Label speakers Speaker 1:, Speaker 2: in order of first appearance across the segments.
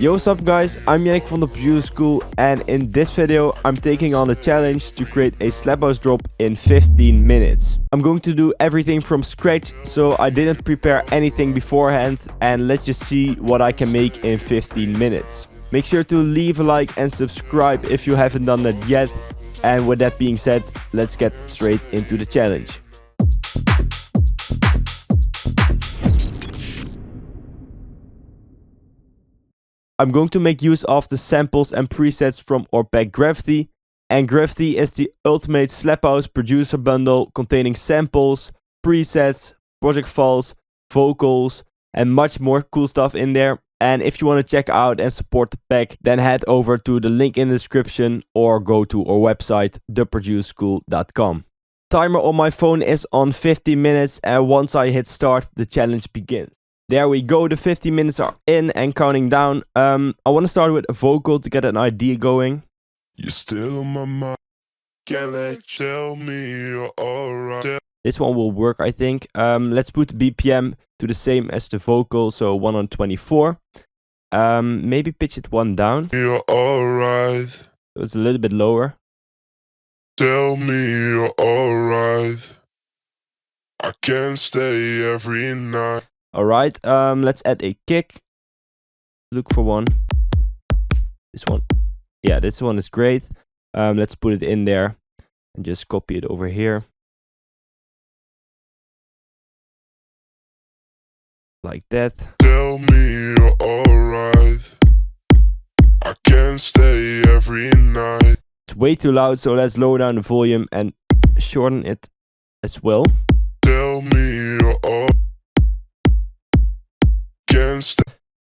Speaker 1: Yo, what's up guys, I'm Yannick from the Producer School, and in this video I'm taking on the challenge to create a slap house drop in 15 minutes. I'm going to do everything from scratch, so I didn't prepare anything beforehand, and let's just see what I can make in 15 minutes. Make sure to leave a like and subscribe if you haven't done that yet, and with that being said, let's get straight into the challenge. I'm going to make use of the samples and presets from our pack Gravity, and Gravity is the ultimate slap house producer bundle containing samples, presets, project files, vocals, and much more cool stuff in there. And if you want to check out and support the pack, then head over to the link in the description or go to our website theproducerschool.com. Timer on my phone is on 50 minutes, and once I hit start, the challenge begins. There we go, the 50 minutes are in and counting down. I want to start with a vocal to get an idea going.
Speaker 2: You're still on my mind, can't let tell me you're alright.
Speaker 1: This one will work, I think. Let's put the BPM to the same as the vocal, so 124. Maybe pitch it one down.
Speaker 2: You're alright.
Speaker 1: So it's a little bit lower.
Speaker 2: Tell me you're alright. I can't stay every night.
Speaker 1: Alright, let's add a kick. Look for one. This one. Yeah, this one is great. Let's put it in there and just copy it over here. Like that.
Speaker 2: Tell me you're alright. I can't stay every night.
Speaker 1: It's way too loud, so let's lower down the volume and shorten it as well.
Speaker 2: Tell me you're alright.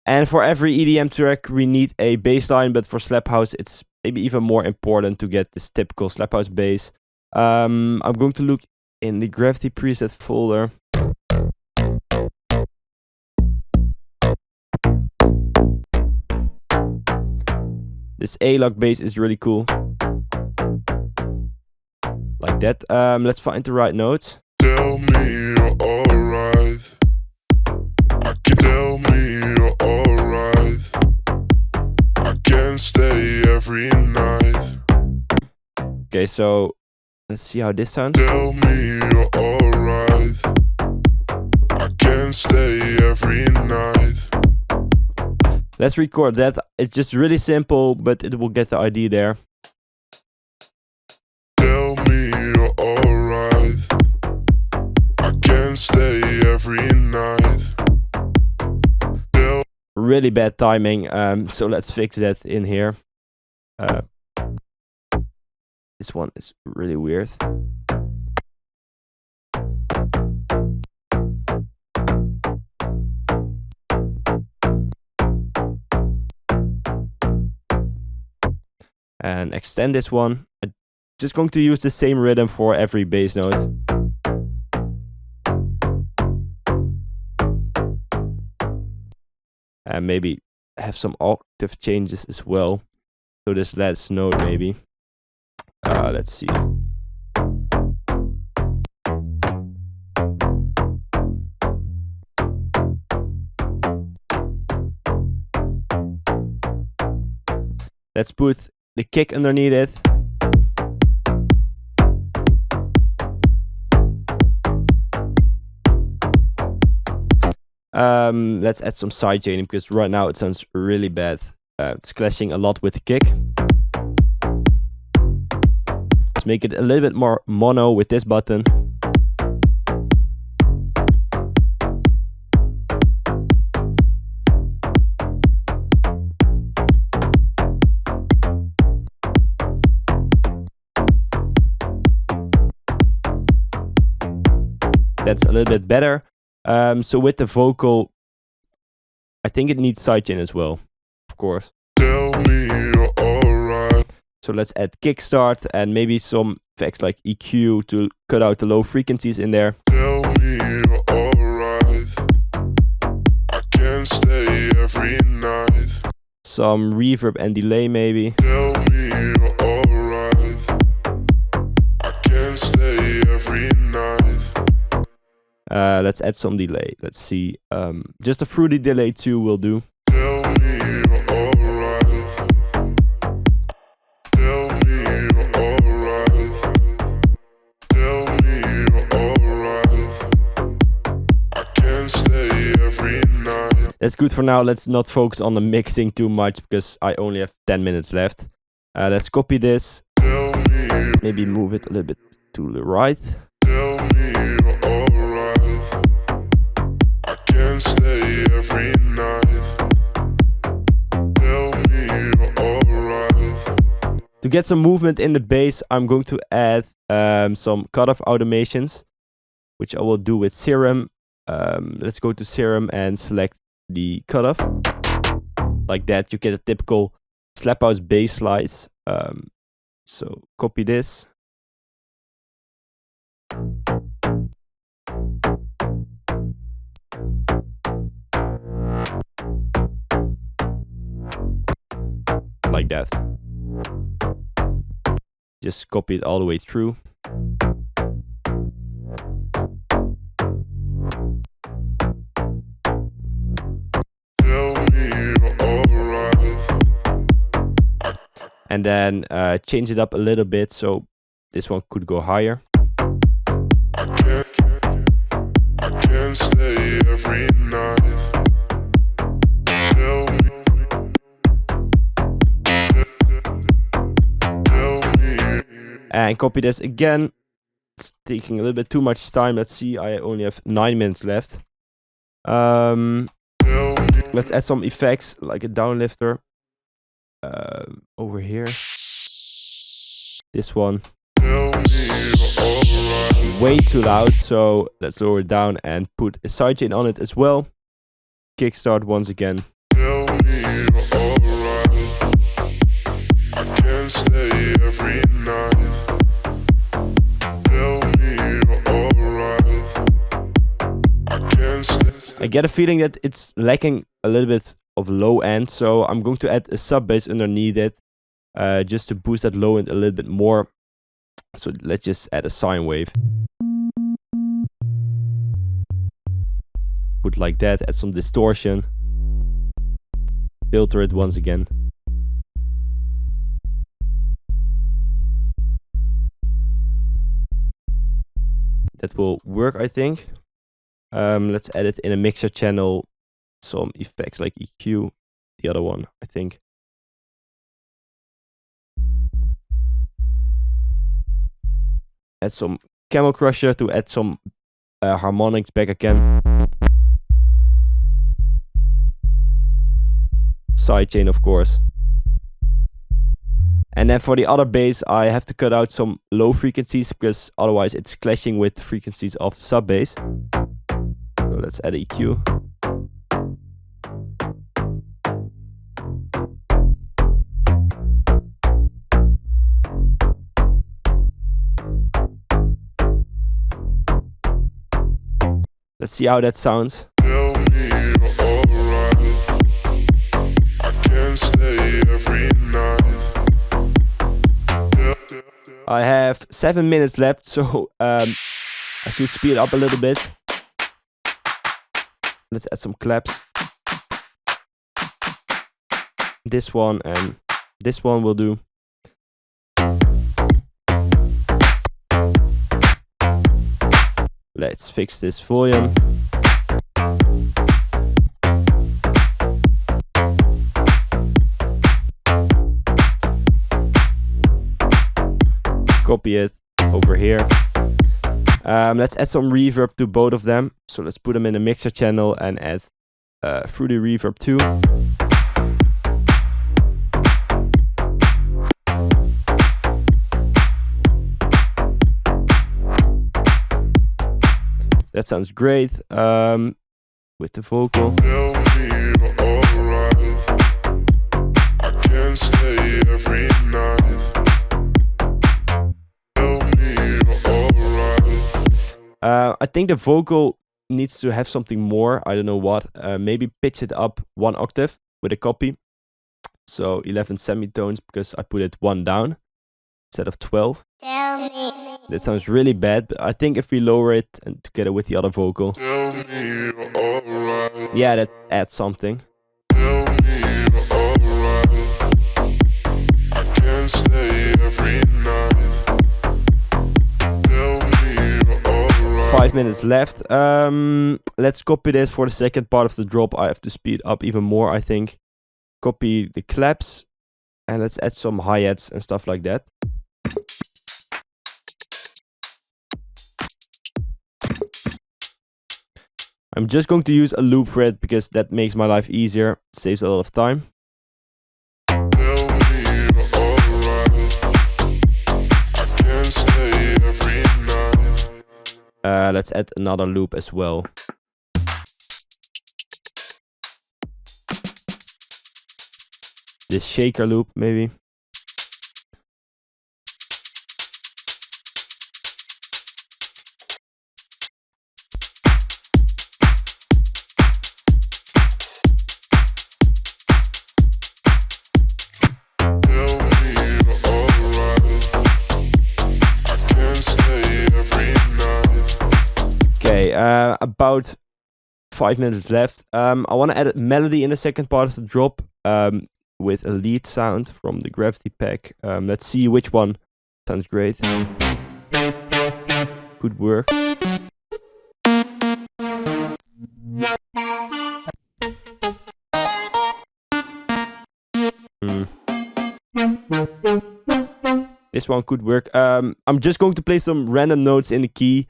Speaker 1: And for every EDM track we need a bass line, but for slap house it's maybe even more important to get this typical slap house bass. I'm going to look in the Gravity preset folder. This A-lock bass is really cool. Like that. Let's find the right notes.
Speaker 2: Tell me you're alright. Tell me you're alright. I can't stay every night.
Speaker 1: Okay, so let's see how this sounds.
Speaker 2: Tell me you're alright. I can't stay every night.
Speaker 1: Let's record that. It's just really simple, but it will get the idea there.
Speaker 2: Tell me you're alright. I can't stay every night.
Speaker 1: Really bad timing, so let's fix that in here. This one is really weird. And extend this one. I'm just going to use the same rhythm for every bass note. And maybe have some octave changes as well. So this last note maybe. Let's see. Let's put the kick underneath it. Let's add some sidechaining because right now it sounds really bad. It's clashing a lot with the kick. Let's make it a little bit more mono with this button. That's a little bit better. So with the vocal, I think it needs sidechain as well, of course.
Speaker 2: Tell me you're alright.
Speaker 1: So let's add kickstart and maybe some effects like EQ to cut out the low frequencies in there.
Speaker 2: Tell me you're alright. I can't stay every night.
Speaker 1: Some reverb and delay maybe.
Speaker 2: Tell me you're alright. I can't stay every night.
Speaker 1: Let's add some delay. Let's see. Just a fruity delay too will do.
Speaker 2: Tell me you're alright.
Speaker 1: That's good for now. Let's not focus on the mixing too much because I only have 10 minutes left. Let's copy this. Maybe move it a little bit to the right.
Speaker 2: Tell me you're alright. I can't stay every night. Tell me you're alright.
Speaker 1: To get some movement in the bass, I'm going to add some cutoff automations, which I will do with Serum. Let's go to Serum and select the cutoff. Like that, you get a typical slap house bass slice. So copy this. Like that. Just copy it all the way through. And then change it up a little bit, so this one could go higher.
Speaker 2: I can't stay every night. Tell me.
Speaker 1: And copy this again. It's taking a little bit too much time. Let's see, I only have 9 minutes left. Let's add some effects, like a downlifter. Over here. This one. Way too loud, so let's lower it down and put a sidechain on it as well. Kickstart once again.
Speaker 2: Tell me you're alright. I can't stay every night. Tell me you're alright. I can't stay.
Speaker 1: I get a feeling that it's lacking a little bit of low end, so I'm going to add a sub bass underneath it, just to boost that low end a little bit more. So let's just add a sine wave. Put like that, add some distortion. Filter it once again. That will work, I think. Let's add it in a mixer channel. Some effects like EQ, the other one, I think. Add some Camel Crusher to add some harmonics back again. Sidechain, of course. And then for the other bass, I have to cut out some low frequencies because otherwise it's clashing with the frequencies of the sub bass. So let's add EQ. Let's see how that sounds.
Speaker 2: Tell me you're alright. I can't stay every night.
Speaker 1: I have 7 minutes left, so I should speed up a little bit. Let's add some claps. This one and this one will do. Let's fix this volume. Copy it over here. Let's add some reverb to both of them. So let's put them in a mixer channel and add Fruity Reverb too. That sounds great with the vocal.
Speaker 2: Tell me you're alright. I can't stay every night. Tell me you're alright.
Speaker 1: I think the vocal needs to have something more. I don't know what. Maybe pitch it up 1 octave with a copy. So 11 semitones because I put it 1 down instead of 12.
Speaker 3: Tell me.
Speaker 1: That sounds really bad, but I think if we lower it and together with the other vocal,
Speaker 2: Tell me you're alright.
Speaker 1: yeah, that adds something.
Speaker 2: Tell me you're alright. I can't stay every night. Tell me you're alright.
Speaker 1: 5 minutes left. Let's copy this for the second part of the drop. I have to speed up even more, I think. Copy the claps. And let's add some hi-hats and stuff like that. I'm just going to use a loop for it because that makes my life easier. It saves a lot of time. Let's add another loop as well. This shaker loop, maybe. Okay, about 5 minutes left. I want to add a melody in the second part of the drop. With a lead sound from the Gravity pack. Let's see which one sounds great. Could work. This one could work. I'm just going to play some random notes in the key.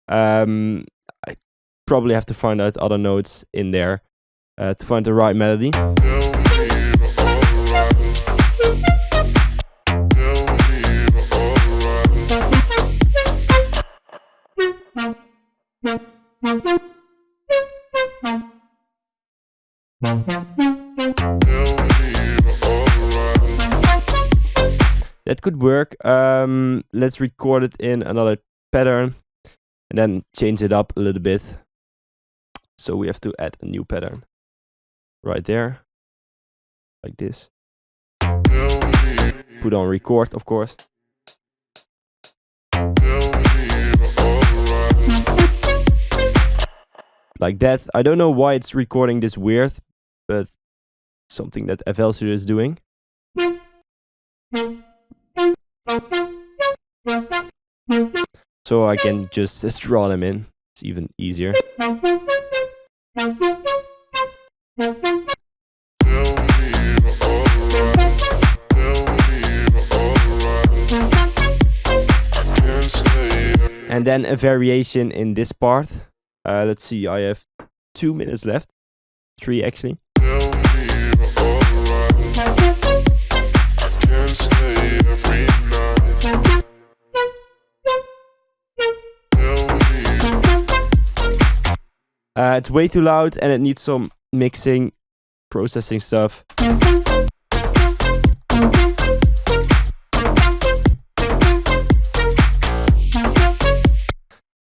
Speaker 1: I probably have to find out other notes in there to find the right melody. That could work. Let's record it in another pattern and then change it up a little bit. So we have to add a new pattern right there, like this. Put on record, of course. Like that. I don't know why it's recording this weird, but something that FL Studio is doing. So I can just draw them in. It's even easier. And then a variation in this part. Let's see, I have 2 minutes left. 3 actually. It's way too loud and it needs some mixing, processing stuff.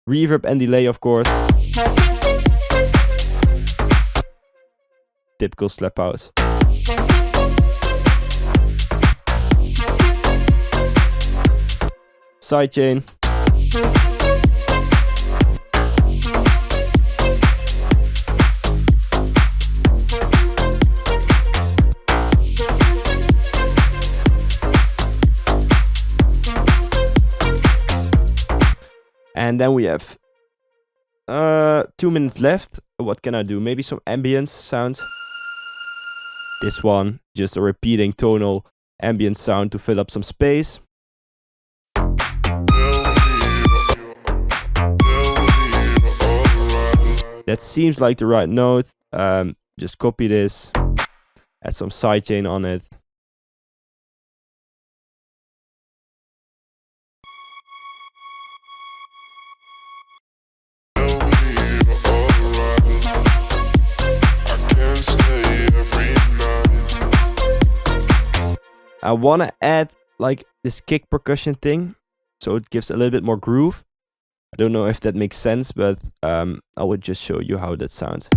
Speaker 1: Reverb and delay, of course. Typical slap house. Sidechain. And then we have 2 minutes left. What can I do? Maybe some ambience sounds. This one, just a repeating tonal ambient sound to fill up some space. That seems like the right note. Just copy this, add some sidechain on it. I want to add like this kick percussion thing, so it gives a little bit more groove. I don't know if that makes sense, but I would just show you how that sounds.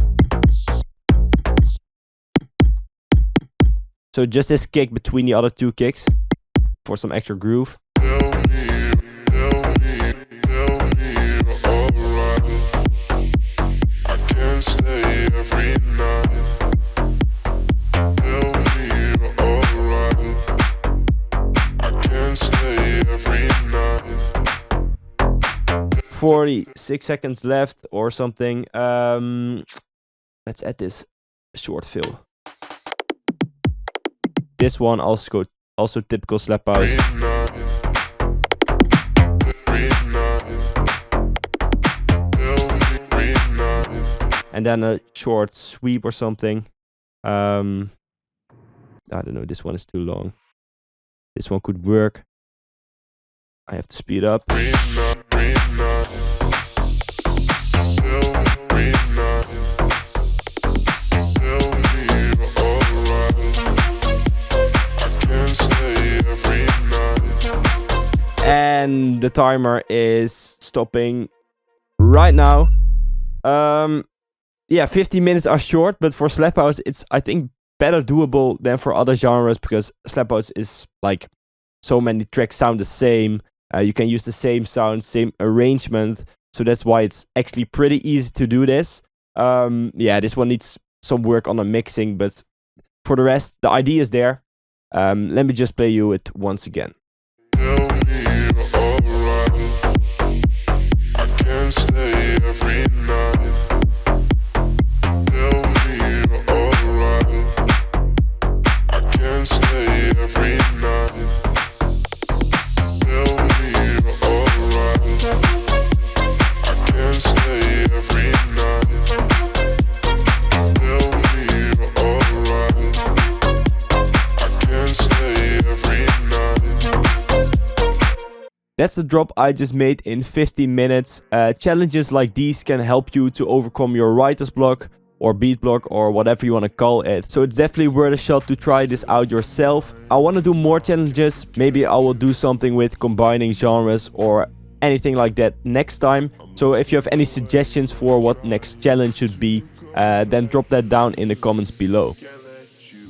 Speaker 1: So just this kick between the other two kicks for some extra groove. 46 seconds left or something. Let's add this short fill. This one also typical slap house. And then a short sweep or something. I don't know, this one is too long. This one could work. I have to speed up. And the timer is stopping right now. Yeah, 50 minutes are short, but for slap house, it's, I think, better doable than for other genres, because slap house is like so many tracks sound the same. You can use the same sound, same arrangement, so that's why it's actually pretty easy to do this. Yeah, this one needs some work on the mixing, but for the rest, the idea is there. Let me just play you it once again.
Speaker 2: Stay every night. Tell me you're alright. I can't stay every night. Tell me you're alright. I can't stay every night. Tell me you're alright. I can't stay every night.
Speaker 1: That's the drop I just made in 15 minutes. Challenges like these can help you to overcome your writer's block or beat block or whatever you want to call it. So it's definitely worth a shot to try this out yourself. I want to do more challenges. Maybe I will do something with combining genres or anything like that next time. So if you have any suggestions for what next challenge should be, then drop that down in the comments below.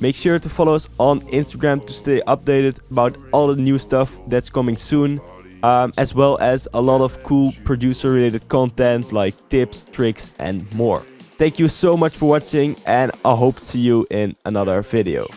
Speaker 1: Make sure to follow us on Instagram to stay updated about all the new stuff that's coming soon. As well as a lot of cool producer related content like tips, tricks and more. Thank you so much for watching, and I hope to see you in another video.